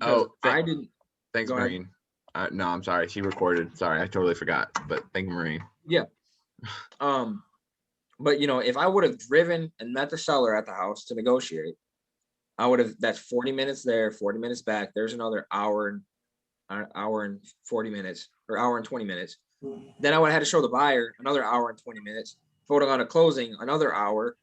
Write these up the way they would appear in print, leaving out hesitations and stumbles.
because Oh, I didn't. thanks, Go ahead. Marine. No, I'm sorry. She recorded. Sorry, I totally forgot. But thank you, Marine. Yeah. But if I would have driven and met the seller at the house to negotiate, I would have. That's 40 minutes there, 40 minutes back. There's another hour and 40 minutes, or hour and 20 minutes. Then I would have had to show the buyer another hour and 20 minutes. If I would have gone to closing, another hour.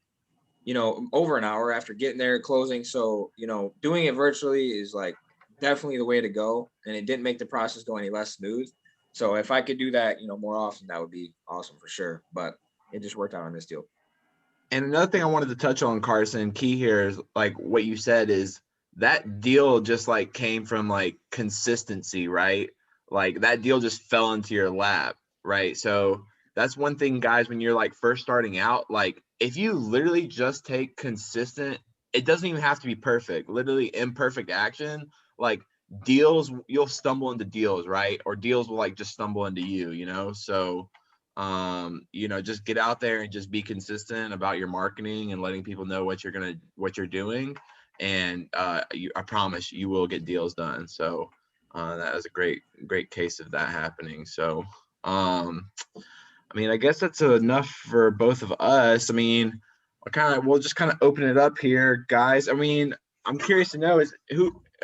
Over an hour after getting there, closing. So doing it virtually is like definitely the way to go, and it didn't make the process go any less smooth. So if I could do that, more often, that would be awesome for sure. But it just worked out on this deal. And another thing I wanted to touch on, Carson, key here is like what you said is that deal just like came from like consistency, right? Like that deal just fell into your lap, right? So that's one thing, guys, when you're like first starting out, like if you literally just take consistent, it doesn't even have to be perfect, literally imperfect action, like deals, you'll stumble into deals, right? Or deals will like just stumble into you. So just get out there and just be consistent about your marketing and letting people know what you're doing, and I promise you will get deals done. So that was a great case of that happening. So I guess that's enough for both of us. We'll just kind of open it up here, guys. I'm curious to know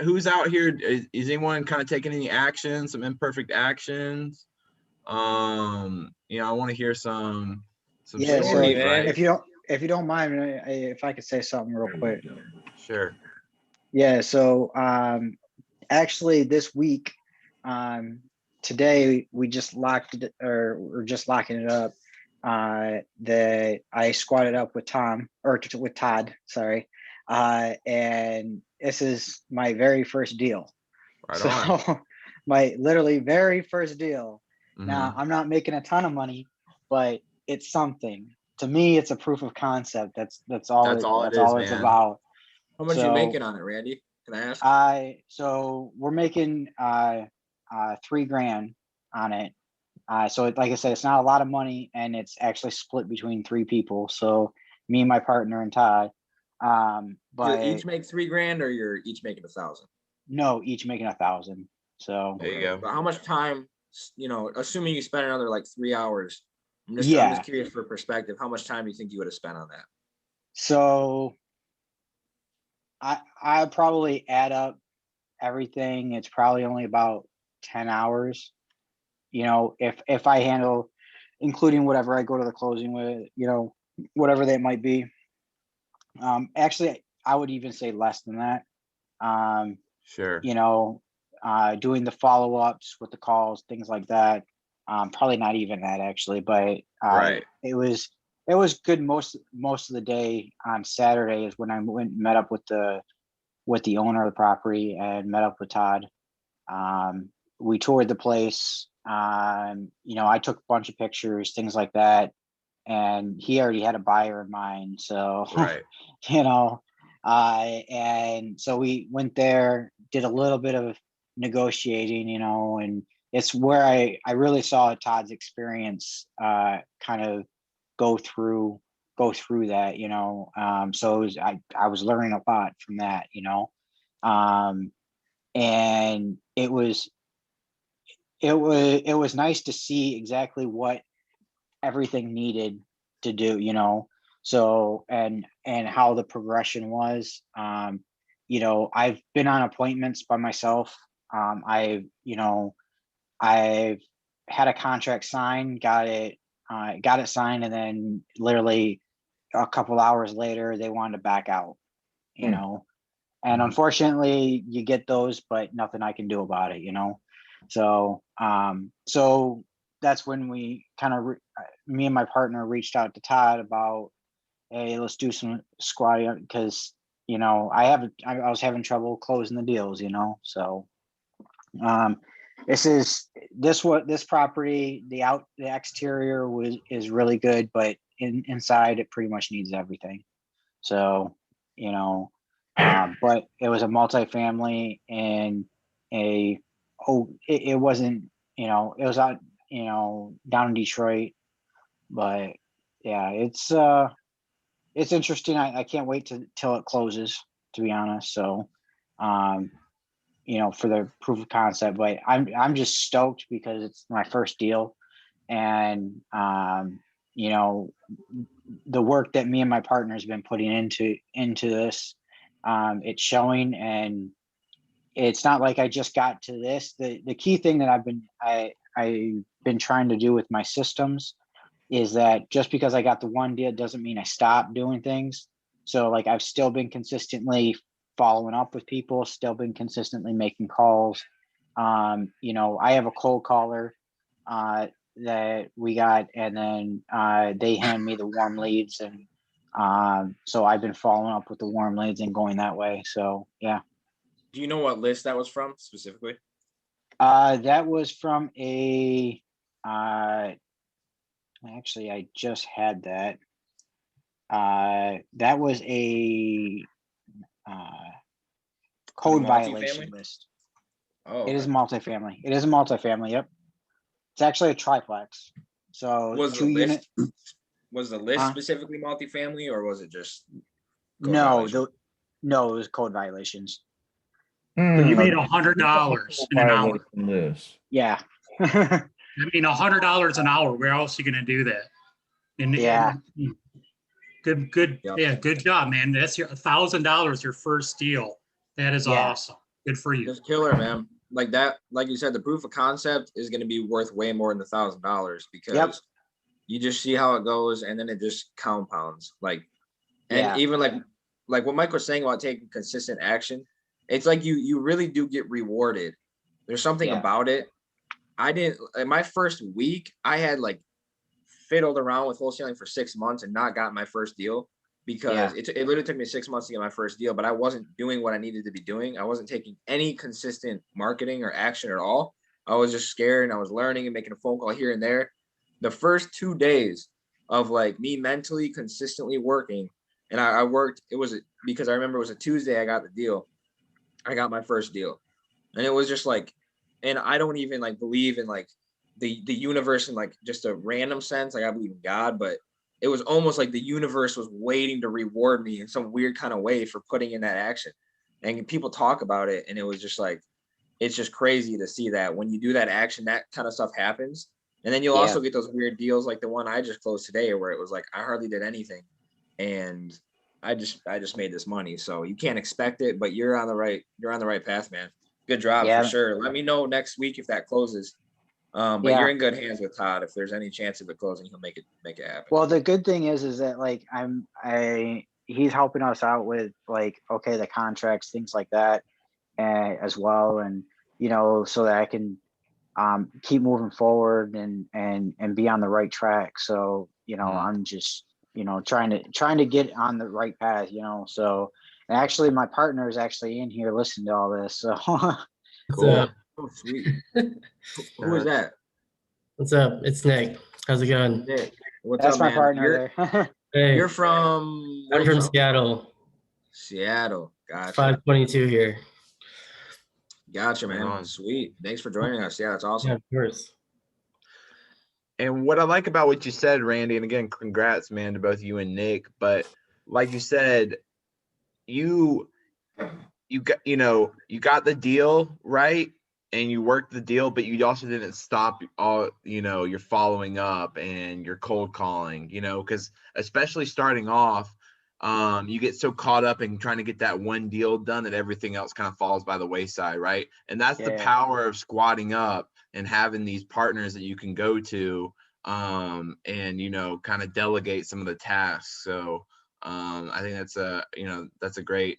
who's out here. Is anyone kind of taking any action, some imperfect actions? I want to hear some Yeah, stories, so right? if you don't mind, if I could say something real quick. Sure. Yeah, so actually this week, today we just locked it, or we're just locking it up. That I squatted up with Todd, sorry. And this is my very first deal. Right so on. my literally very first deal. Mhm. Now I'm not making a ton of money, but it's something. To me, it's a proof of concept. That's all That's all it it's is, man. about. How much you making on it, Randy? Can I ask? So we're making $3,000 on it. So like I said, it's not a lot of money, and it's actually split between 3 people. So me, my partner, and Todd. But you each make $3,000, or you're each making 1,000? No, each making 1,000. So there you go. But how much time? Assuming you spend another like 3 hours. I'm just curious for perspective. How much time do you think you would have spent on that? So I probably add up everything. It's probably only about 10 hours. If I handle, including whatever I go to the closing with, whatever that might be. Actually, I would even say less than that. Sure. Doing the follow-ups with the calls, things like that. Probably not even that, actually, but right. It was good most of the day. On Saturday is when I went and met up with the owner of the property and met up with Todd. We toured the place. I took a bunch of pictures, things like that, and he already had a buyer in mind. So, right. And so we went there, did a little bit of negotiating, and it's where I really saw Todd's experience kind of go through that. So I was learning a lot from that. And it was nice to see exactly what everything needed to do. So and how the progression was. I've been on appointments by myself. I've had a contract signed, got it signed, and then literally a couple hours later they wanted to back out. And unfortunately you get those, but nothing I can do about it. So that's when we kind of me and my partner reached out to Todd about, hey, let's do some squatting, because I was having trouble closing the deals. So this property, the exterior is really good, but inside it pretty much needs everything. So but it was a multifamily and it wasn't, it was out down in Detroit. But yeah, it's interesting. I can't wait till it closes, to be honest. So for the proof of concept. But I'm just stoked because it's my first deal, and the work that me and my partner has been putting into this, it's showing. And it's not like I just got to this. The key thing that I've been trying to do with my systems is that just because I got the one deal doesn't mean I stopped doing things. So like I've still been consistently following up with people, still been consistently making calls. I have a cold caller that we got, and then they hand me the warm leads, and so I've been following up with the warm leads and going that way. So yeah. Do you know what list that was from specifically? That was from a actually I just had that. That was a code violation list. Oh, It is multifamily. It is a multifamily. Yep. It's actually a triplex. So was the 2 unit. list was the list specifically multifamily, or was it just no, it was code violations. So you made $100 in an hour. List. Yeah. I mean, $100 an hour. Where else are you going to do that? Yeah. Good. Yep. Yeah. Good job, man. That's your $1,000, your first deal. That is awesome. Good for you. It's killer, man. Like that, like you said, the proof of concept is going to be worth way more than $1,000 because you just see how it goes, and then it just compounds. Even like what Mike was saying about taking consistent action, it's like you really do get rewarded. There's something about it. I didn't, in my first week, I had like fiddled around with wholesaling for 6 months and not got my first deal because it literally took me 6 months to get my first deal, but I wasn't doing what I needed to be doing. I wasn't taking any consistent marketing or action at all. I was just scared, and I was learning and making a phone call here and there. The first 2 days of like me mentally consistently working, and I worked, it was because I remember it was a Tuesday I got the deal. I got my first deal, and it was just like, and I don't even like believe in like the universe in like just a random sense. Like I believe in God, but it was almost like the universe was waiting to reward me in some weird kind of way for putting in that action. And people talk about it, and it was just like, it's just crazy to see that when you do that action, that kind of stuff happens. And then you'll also get those weird deals like the one I just closed today, where it was like I hardly did anything, and I just made this money. So you can't expect it, but you're on the right path, man. Good job for sure. Let me know next week if that closes. But you're in good hands with Todd. If there's any chance of it closing, he'll make it happen. Well, the good thing is that like he's helping us out with like, the contracts, things like that, as well. And, so that I can keep moving forward and be on the right track. So, I'm just, trying to get on the right path, so, and actually my partner is actually in here listening to all this. So cool. Oh, sweet. Who is that? What's up? It's Nick. How's it going? Nick. What's that's up, my man? partner there. Hey, You're from? I'm from Seattle. Seattle. Gotcha. 522 here. Gotcha, man. Sweet. Thanks for joining us. Yeah, that's awesome. Yeah, of course. And what I like about what you said, Randy, and again, congrats, man, to both you and Nick. But like you said, you got the deal right, and you worked the deal, but you also didn't stop all your following up and your cold calling, because especially starting off, you get so caught up in trying to get that one deal done that everything else kind of falls by the wayside, right? And that's the power of squatting up and having these partners that you can go to, and kind of delegate some of the tasks. So I think that's a great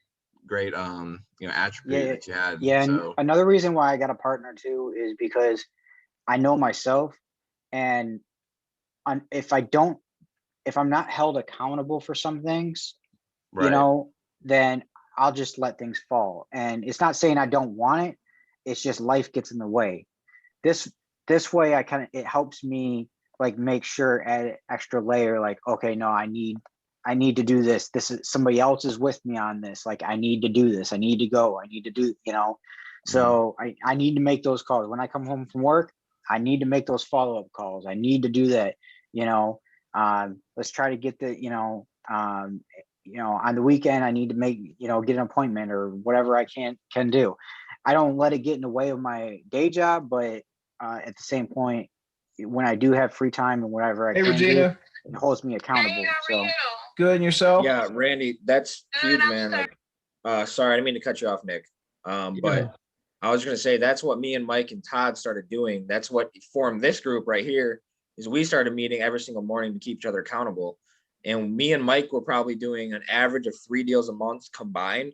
attribute that you had. Yeah. So. And another reason why I got a partner too is because I know myself, and if I'm not held accountable for some things, Right. then I'll just let things fall. And it's not saying I don't want it. It's just life gets in the way. This way it helps me like make sure add extra layer, like, okay, no, I need to do this. This is somebody else is with me on this. Like, I need to do this. I need to go. I need to do, so I need to make those calls. When I come home from work, I need to make those follow-up calls. I need to do that. Let's try to get the, on the weekend, I need to make, get an appointment or whatever I can do. I don't let it get in the way of my day job, but at the same point, when I do have free time and whatever I Hey, can Regina. do, it holds me accountable. So Good, and yourself? Yeah, Randy, that's huge, man. Like, sorry, I didn't mean to cut you off, Nick. But I was gonna say that's what me and Mike and Todd started doing. That's what formed this group right here. Is we started meeting every single morning to keep each other accountable. And me and Mike were probably doing an average of 3 deals a month combined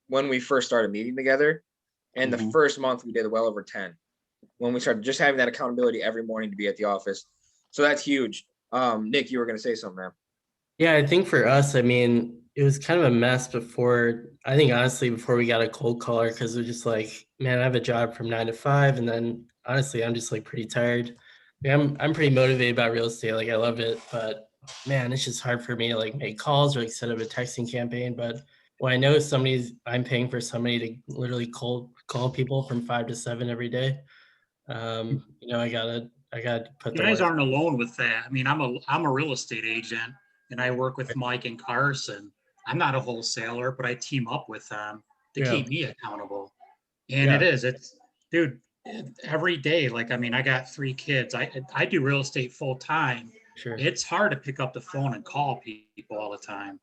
when we first started meeting together. And the first month we did well over 10 when we started just having that accountability every morning to be at the office. So that's huge. Nick, you were gonna say something, man. Yeah, I think for us, I mean, it was kind of a mess before, I think honestly, before we got a cold caller, because we're just like, man, I have a job from 9 to 5. And then honestly, I'm just like pretty tired. Yeah, I'm pretty motivated about real estate. Like I love it, but man, it's just hard for me to like make calls or like set up a texting campaign. But when I know I'm paying for somebody to literally call people from 5 to 7 every day, I gotta put You the guys work. aren't alone with that. I mean, I'm a real estate agent and I work with Mike and Carson. I'm not a wholesaler, but I team up with them to Yeah. keep me accountable. And it's dude, every day. Like, I mean, I got 3 kids. I do real estate full time. Sure. It's hard to pick up the phone and call people all the time,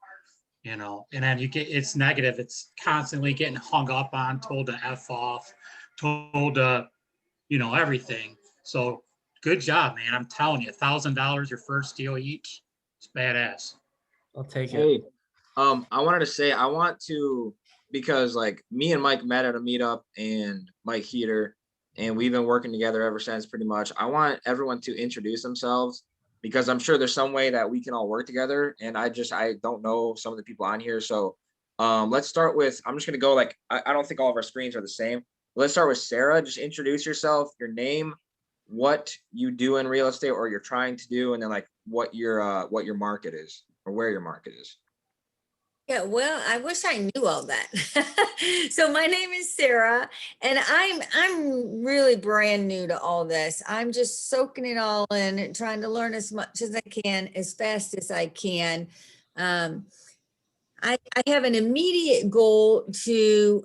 and then it's negative. It's constantly getting hung up on, told to F off, told to, everything. So good job, man. I'm telling you, $1,000 your first deal each. It's badass. I'll take it. Hey, I wanted to say I want to, because like me and Mike met at a meetup and Mike Heater, and we've been working together ever since pretty much. I want everyone to introduce themselves because I'm sure there's some way that we can all work together. And I don't know some of the people on here. So let's start with, I'm just gonna go like, I don't think all of our screens are the same. Let's start with Sarah. Just introduce yourself, your name, what you do in real estate or you're trying to do, and then like what your market is or where your market is. Yeah, well, I wish I knew all that. So my name is Sarah, and I'm really brand new to all this. I'm just soaking it all in and trying to learn as much as I can, as fast as I can. I have an immediate goal to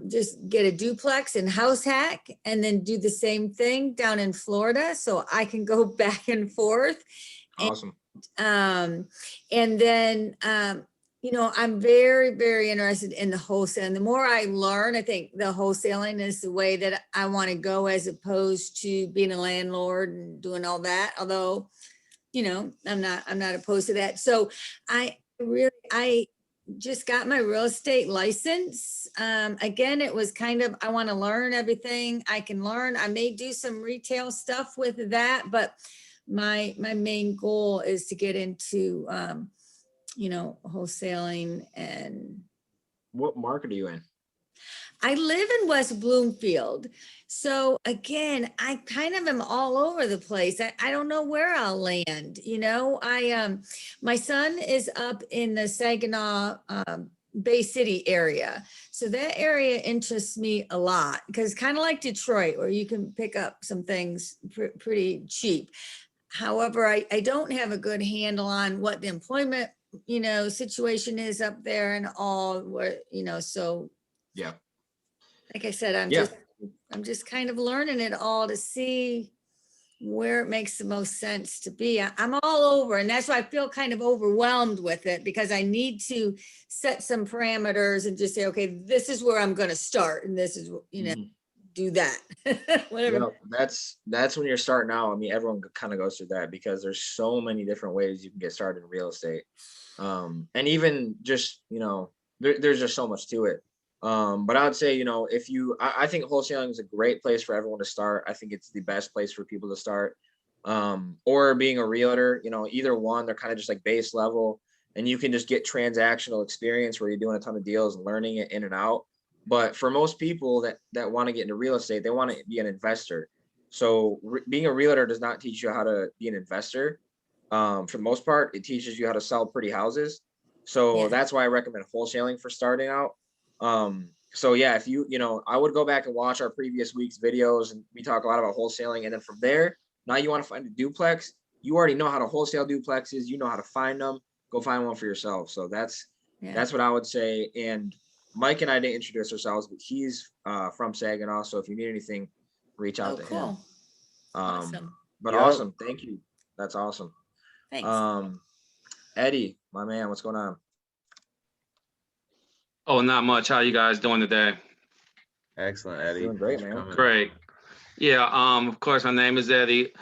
just get a duplex and house hack, and then do the same thing down in Florida, so I can go back and forth. Awesome. And then I'm very, very interested in the wholesale. And the more I learn, I think the wholesaling is the way that I want to go, as opposed to being a landlord and doing all that. Although, I'm not opposed to that. So I just got my real estate license. Again, it was kind of, I want to learn everything I can learn. I may do some retail stuff with that, but my main goal is to get into wholesaling. And What market are you in? I live in West Bloomfield. So again, I kind of am all over the place. I don't know where I'll land. My son is up in the Saginaw Bay City area. So that area interests me a lot, because kind of like Detroit, where you can pick up some things pretty cheap. However, I don't have a good handle on what the employment situation is up there and all, where so Yeah. like I said, I'm just kind of learning it all to see where it makes the most sense to be. I'm all over, and that's why I feel kind of overwhelmed with it, because I need to set some parameters and just say, okay, this is where I'm going to start, and this is do that. Whatever. That's when you're starting out. I mean, everyone kind of goes through that, because there's so many different ways you can get started in real estate. And even just, there's just so much to it. But I would say, I think wholesaling is a great place for everyone to start. I think it's the best place for people to start. Or being a realtor, either one, they're kind of just like base level, and you can just get transactional experience where you're doing a ton of deals and learning it in and out. But for most people that want to get into real estate, they want to be an investor. So being a realtor does not teach you how to be an investor. For the most part, it teaches you how to sell pretty houses. So that's why I recommend wholesaling for starting out. So yeah, if I would go back and watch our previous week's videos, and we talk a lot about wholesaling. And then from there, now you want to find a duplex. You already know how to wholesale duplexes. You know how to find them. Go find one for yourself. So that's what I would say. And Mike and I didn't introduce ourselves, but he's from Saginaw. So if you need anything, reach out Oh, to him. cool. Awesome. But Yep. awesome. Thank you. That's awesome. Thanks. Eddie, my man, what's going on? Oh, not much. How you guys doing today? Excellent, Eddie. Doing great, Thanks for man. coming. Great. Yeah, of course, my name is Eddie.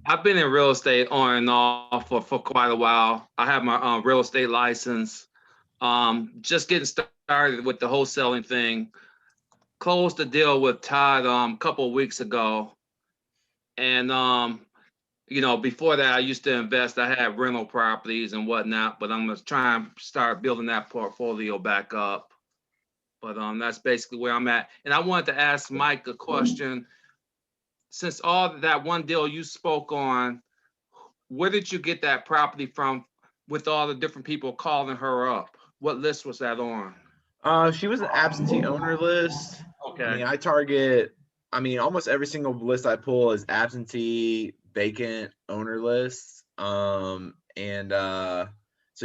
I've been in real estate on and off for quite a while. I have my real estate license. Just getting started with the wholesaling thing. Closed the deal with Todd a couple of weeks ago. And before that I used to invest. I had rental properties and whatnot, but I'm gonna try and start building that portfolio back up. But that's basically where I'm at. And I wanted to ask Mike a question. Since all that one deal you spoke on, where did you get that property from with all the different people calling her up? What list was that on? She was an absentee owner list. Okay. I mean, I target, almost every single list I pull is absentee, vacant owner lists. So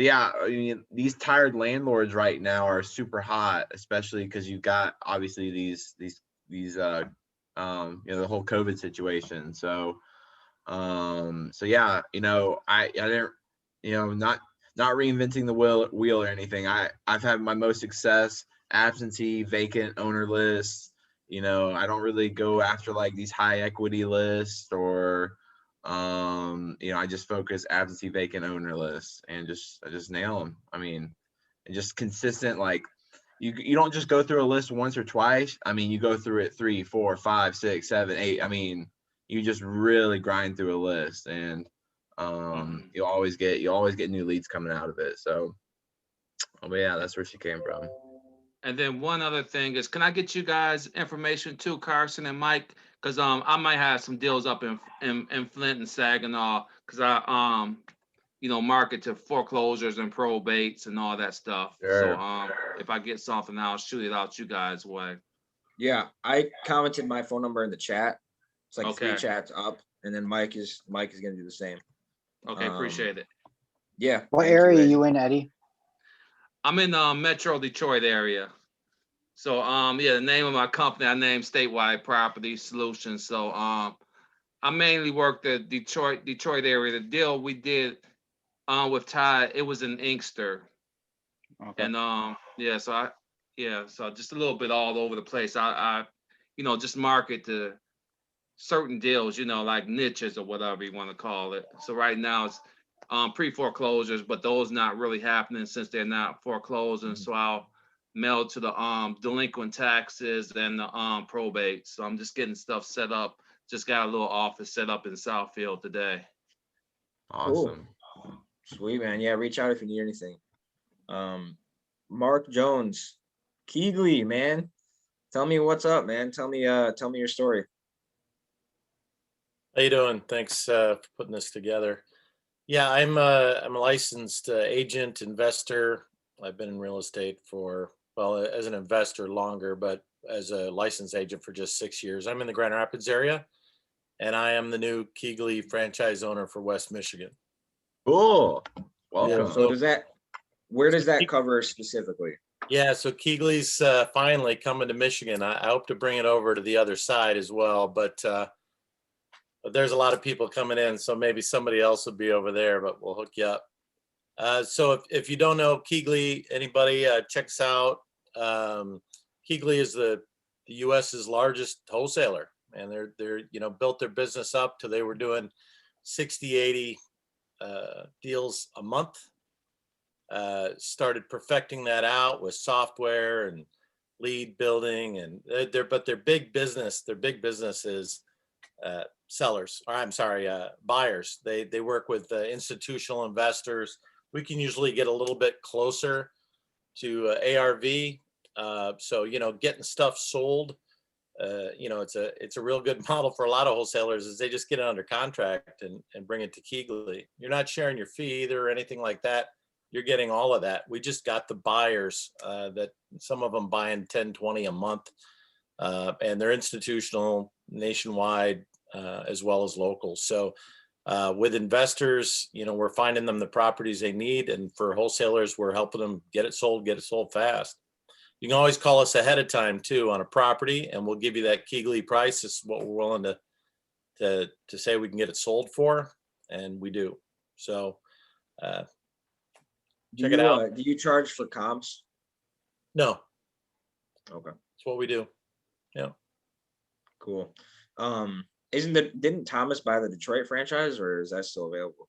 yeah, I mean, these tired landlords right now are super hot, especially because you've got obviously these the whole COVID situation. So yeah, I didn't, not reinventing the wheel or anything. I've had my most success absentee vacant owner lists. I don't really go after like these high equity lists or I just focus absentee vacant owner lists and I just nail them. And just consistent, like you don't just go through a list once or twice. You go through it 3, 4, 5, 6, 7, 8. You just really grind through a list, and you'll always get new leads coming out of it. So, but yeah, that's where she came from. And then one other thing is, can I get you guys information too, Carson and Mike? Because I might have some deals up in Flint and Saginaw, because I market to foreclosures and probates and all that stuff. Sure. So if I get something, I'll shoot it out you guys' way. Yeah, I commented my phone number in the chat. It's like Okay. 3 chats up, and then Mike is gonna do the same. Okay, appreciate it. Yeah. What thank area are Eddie. you in, Eddie? I'm in Metro Detroit area. So the name of my company, I named Statewide Property Solutions. So I mainly work the Detroit area. The deal we did with Todd, it was in Inkster. Okay. And so just a little bit all over the place. I just market to certain deals, like niches or whatever you want to call it. So right now it's pre-foreclosures, but those not really happening since they're not foreclosing. So I'll mail to the delinquent taxes and the probate. So I'm just getting stuff set up. Just got a little office set up in Southfield today. Awesome. Cool. Sweet, man. Yeah, reach out if you need anything. Mark Jones, Keegley, man. Tell me what's up, man. Tell me your story. How you doing? Thanks for putting this together. Yeah, I'm a licensed agent, investor. I've been in real estate as an investor longer, but as a licensed agent for just 6 years. I'm in the Grand Rapids area, and I am the new Keegley franchise owner for West Michigan. Cool. Welcome. Yeah, so where does that cover specifically? Yeah, so Keegley's finally coming to Michigan. I hope to bring it over to the other side as well, but there's a lot of people coming in, so maybe somebody else will be over there, but we'll hook you up. So if you don't know Keegley, anybody, check us out. Keegley is the U.S.'s largest wholesaler, and they're built their business up to they were doing 60, 80 deals a month. Started perfecting that out with software and lead building, and their big business is buyers. They work with institutional investors. We can usually get a little bit closer to ARV. So getting stuff sold, it's a real good model for a lot of wholesalers is they just get it under contract and bring it to Keegley. You're not sharing your fee either or anything like that. You're getting all of that. We just got the buyers that some of them buying 10, 20 a month, and they're institutional, nationwide, as well as local. So with investors, we're finding them the properties they need, and for wholesalers, we're helping them get it sold fast. You can always call us ahead of time too on a property, and we'll give you that Keegley price. This is what we're willing to say we can get it sold for, and we do. So check it out. Do you charge for comps? No, Okay, that's what we do. Yeah. cool. Didn't Thomas buy the Detroit franchise, or is that still available?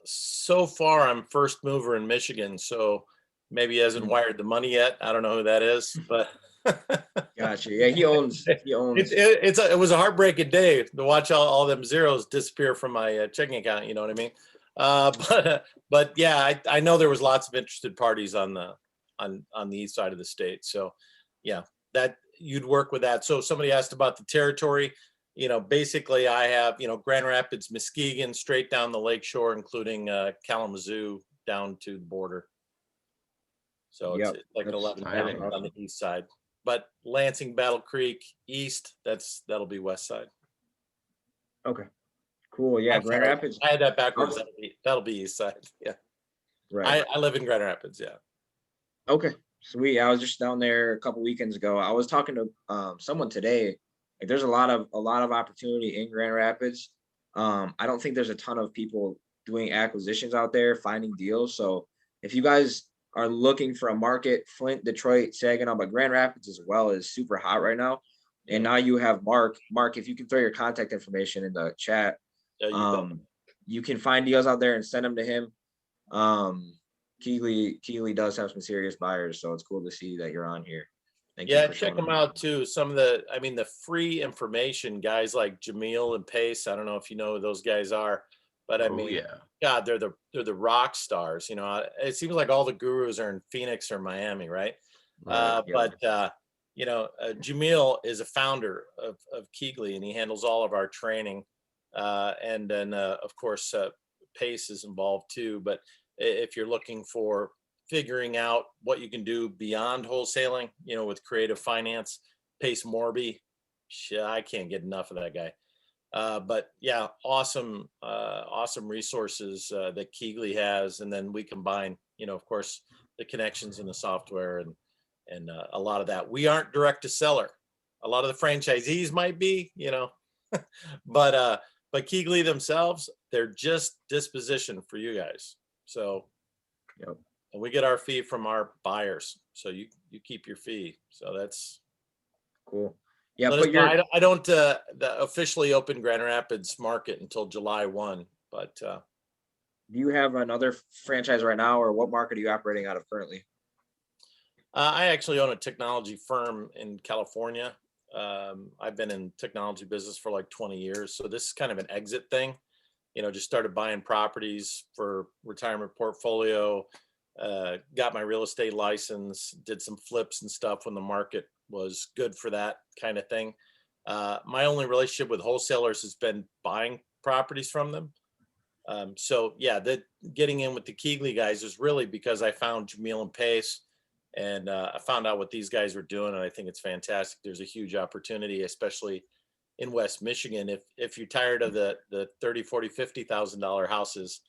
So far, I'm first mover in Michigan, so maybe he hasn't wired the money yet. I don't know who that is, but Gotcha. Yeah, he owns. it was a heartbreaking day to watch all them zeros disappear from my checking account. You know what I mean? But yeah, I know there was lots of interested parties on the east side of the state. So yeah, that you'd work with that. So somebody asked about the territory. You know, basically I have, Grand Rapids, Muskegon, straight down the lakeshore, including Kalamazoo down to the border. So Yep, it's like that's 11 exciting. counties on the east side. But Lansing, Battle Creek, east, that'll be west side. Okay, cool. Yeah, I'm Grand sorry, Rapids. I had that backwards. That'll be east side. Yeah. Right. I live in Grand Rapids. Yeah. Okay, sweet. I was just down there a couple weekends ago. I was talking to someone today. Like, there's a lot of opportunity in Grand Rapids. I don't think there's a ton of people doing acquisitions out there, finding deals. So if you guys are looking for a market, Flint, Detroit, Saginaw, but Grand Rapids as well is super hot right now. And now you have Mark. Mark, if you can throw your contact information in the chat, Yeah, you can find deals out there and send them to him. Keegley does have some serious buyers, so it's cool to see that you're on here. Thank you yeah, for check showing them up. out too. Some of the free information, guys like Jameel and Pace. I don't know if you know who those guys are, but I Oh, mean, yeah. God, they're the rock stars. It seems like all the gurus are in Phoenix or Miami, right? Right, yeah. Jameel is a founder of Keegley, and he handles all of our training. And then, of course, Pace is involved too. But if you're looking for figuring out what you can do beyond wholesaling, with creative finance, Pace Morby, I can't get enough of that guy. But yeah, awesome resources that Keegley has, and then we combine, of course, the connections in the software and a lot of that. We aren't direct to seller. A lot of the franchisees might be, but Keegley themselves, they're just disposition for you guys. So, Yep. And we get our fee from our buyers, so you keep your fee. So that's Cool. Yeah, let us know. I don't officially open Grand Rapids market until July 1, but do you have another franchise right now, or what market are you operating out of currently? I actually own a technology firm in California. I've been in technology business for like 20 years, so this is kind of an exit thing. Just started buying properties for retirement portfolio. Got my real estate license, did some flips and stuff when the market was good for that kind of thing. My only relationship with wholesalers has been buying properties from them. So yeah, getting in with the Keegley guys is really because I found Jameel and Pace, and I found out what these guys were doing, and I think it's fantastic. There's a huge opportunity, especially in West Michigan. If you're tired of the $30,000, $40,000, $50,000 houses,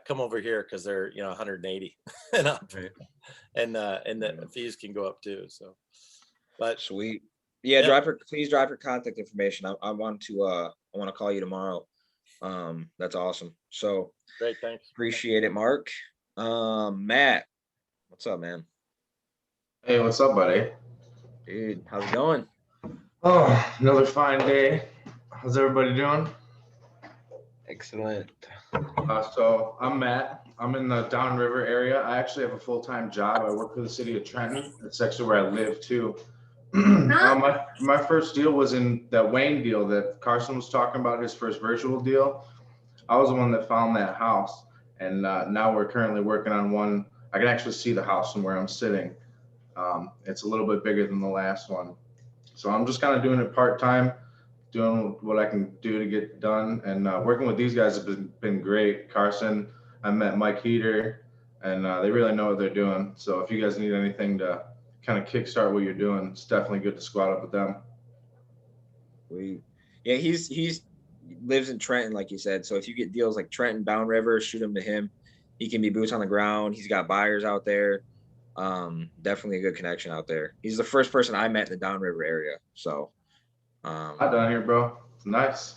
come over here because they're 180 and up, Right. and the fees can go up too. So, but Sweet. Yeah, please drop your contact information. I want to call you tomorrow. That's awesome. So great, thanks. appreciate it, Mark. Matt, what's up, man? Hey, what's up, buddy? Dude, how's it going? Oh, another fine day. How's everybody doing? Excellent. So I'm Matt. I'm in the Downriver area. I actually have a full-time job. I work for the city of Trenton. That's actually where I live too. My first deal was in that Wayne deal that Carson was talking about, his first virtual deal. I was the one that found that house, and now we're currently working on one. I can actually see the house from where I'm sitting. It's a little bit bigger than the last one. So I'm just kind of doing it part-time, doing what I can do to get done. And working with these guys has been great. Carson, I met Mike Heater, and they really know what they're doing. So if you guys need anything to kind of kickstart what you're doing, it's definitely good to squat up with them. Yeah, he's lives in Trenton, like you said. So if you get deals like Trenton, Downriver, shoot them to him. He can be boots on the ground. He's got buyers out there. Definitely a good connection out there. He's the first person I met in the downriver area. So I down here, bro. It's nice.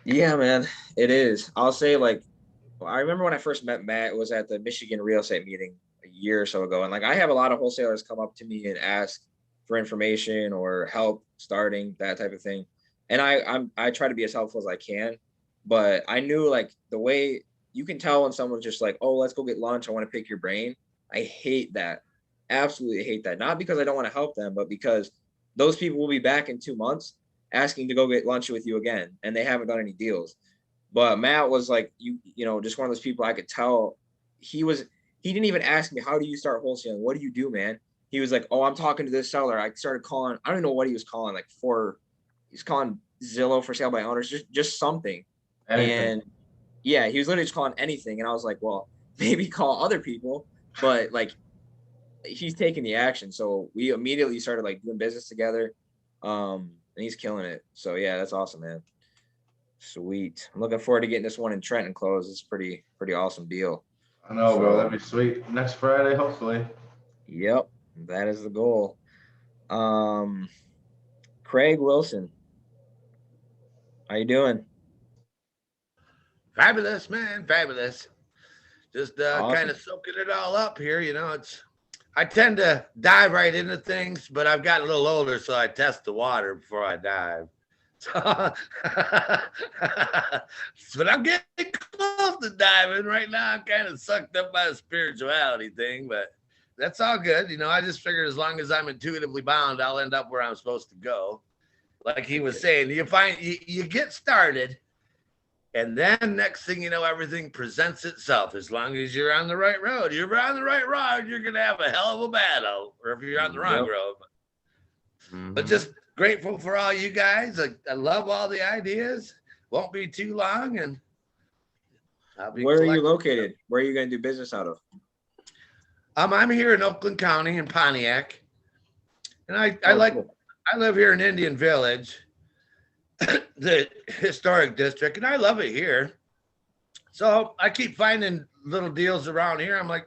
yeah, man, it is. I'll say like, I remember when I first met Matt, it was at the Michigan real estate meeting a year or so ago. And like, I have a lot of wholesalers come up to me and ask for information or help starting that type of thing. And I try to be as helpful as I can, but I knew like the way you can tell when someone's just like, oh, let's go get lunch. I want to pick your brain. I hate that. Absolutely hate that. Not because I don't want to help them, but because those people will be back in 2 months asking to go get lunch with you again, and they haven't done any deals. But Matt was like, you know, just one of those people I could tell he didn't even ask me, how do you start wholesaling? What do you do, man? He was like, oh, I'm talking to this seller. I started calling, I don't know what he was calling, like he's calling Zillow for sale by owners, just something. Anything. And yeah, he was literally just calling anything. And I was like, well, maybe call other people, but like he's taking the action. So we immediately started like doing business together. And he's killing it. So yeah, that's awesome, man. Sweet. I'm looking forward to getting this one in Trenton closed. It's pretty awesome deal. I know, bro. So, That'd be sweet. Next Friday, hopefully. yep, that is the goal. Craig Wilson, how you doing? Fabulous, man, fabulous. Just Awesome. kind of soaking it all up here. You know, I tend to dive right into things, but I've gotten a little older, so I test the water before I dive. So, but I'm getting close to diving right now. I'm kind of sucked up by the spirituality thing, but that's all good. You know, I just figured as long as I'm intuitively bound, I'll end up where I'm supposed to go. Like he was saying, you get started, and then next thing you know, everything presents itself. As long as you're on the right road, you're on the right road, you're going to have a hell of a battle, or if you're on the wrong road. But just grateful for all you guys. I love all the ideas. Won't be too long. And I'll be Where are you located? Where are you going to do business out of? I'm here in Oakland County in Pontiac. And I live here in Indian Village, the historic district, and I love it here. So I keep finding little deals around here. I'm like,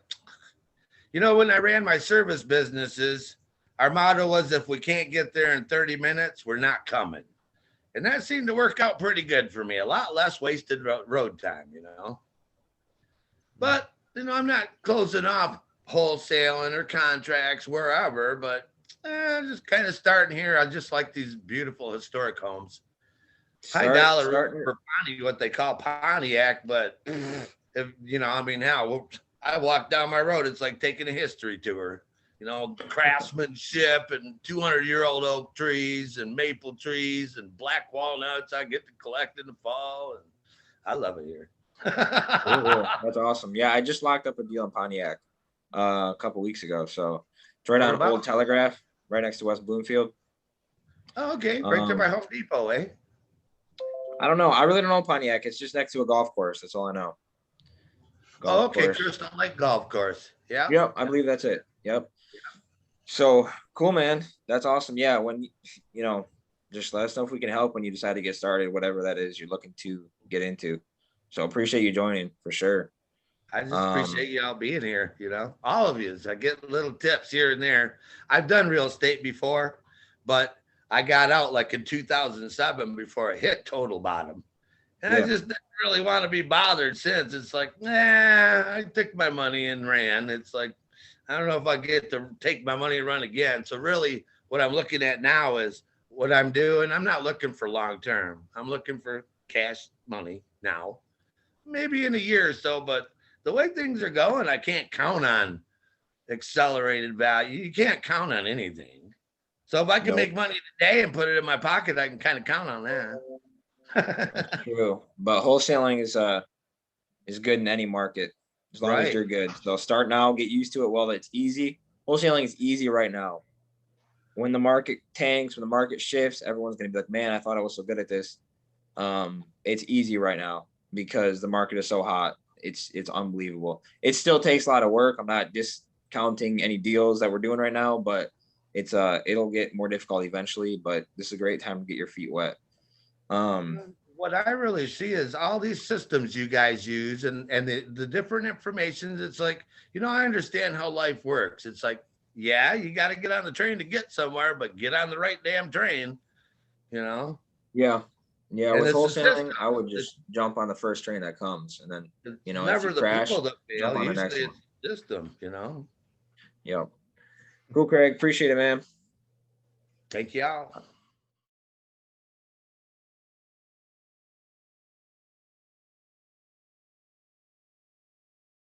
you know, when I ran my service businesses, our motto was, if we can't get there in 30 minutes, we're not coming. And that seemed to work out pretty good for me. A lot less wasted road time, you know. But, you know, I'm not closing off wholesaling or contracts wherever, but just kind of starting here. I just like these beautiful historic homes. High dollar for what they call Pontiac, but if you know, I mean, how I walk down my road, it's like taking a history tour. You know, craftsmanship and 200-year-old oak trees and maple trees and black walnuts I get to collect in the fall, and I love it here. Cool. That's awesome. Yeah, I just locked up a deal in Pontiac a couple weeks ago. So it's right on Old Telegraph, right next to West Bloomfield. Oh, okay, right there by Home Depot, eh? I don't know. I really don't know Pontiac. It's just next to a golf course. That's all I know. Golf course. Crystal Lake Golf Course. Yeah. Yep, I believe that's it. Yep. So cool, man. That's awesome. Yeah, when you know, just let us know if we can help when you decide to get started, whatever that is you're looking to get into. So appreciate you joining for sure. I just appreciate y'all being here, you know, all of you. I get little tips here and there. I've done real estate before, but I got out like in 2007 before I hit total bottom. And I just didn't really want to be bothered since. It's like, I took my money and ran. It's like, I don't know if I get to take my money and run again. So really what I'm looking at now is what I'm doing. I'm not looking for long-term. I'm looking for cash money now, maybe in a year or so, but the way things are going, I can't count on accelerated value. You can't count on anything. So if I can make money today and put it in my pocket, I can kind of count on that. True, but wholesaling is good in any market as long as you're good. So start now, get used to it while it's easy. Wholesaling is easy right now. When the market tanks, when the market shifts, everyone's gonna be like, "Man, I thought I was so good at this." It's easy right now because the market is so hot. It's unbelievable. It still takes a lot of work. I'm not discounting any deals that we're doing right now, but it'll get more difficult eventually. But this is a great time to get your feet wet. what I really see is all these systems you guys use and the different informations. It's like, I understand how life works. It's like, yeah, you got to get on the train to get somewhere, but get on the right damn train, Yeah. And With it's the wholesaling, system. I would just jump on the first train that comes, and then, It's if never you the crash, people that fail. jump on the next Usually one. it's the system. Yep. Cool, Craig. Appreciate it, man. Thank y'all.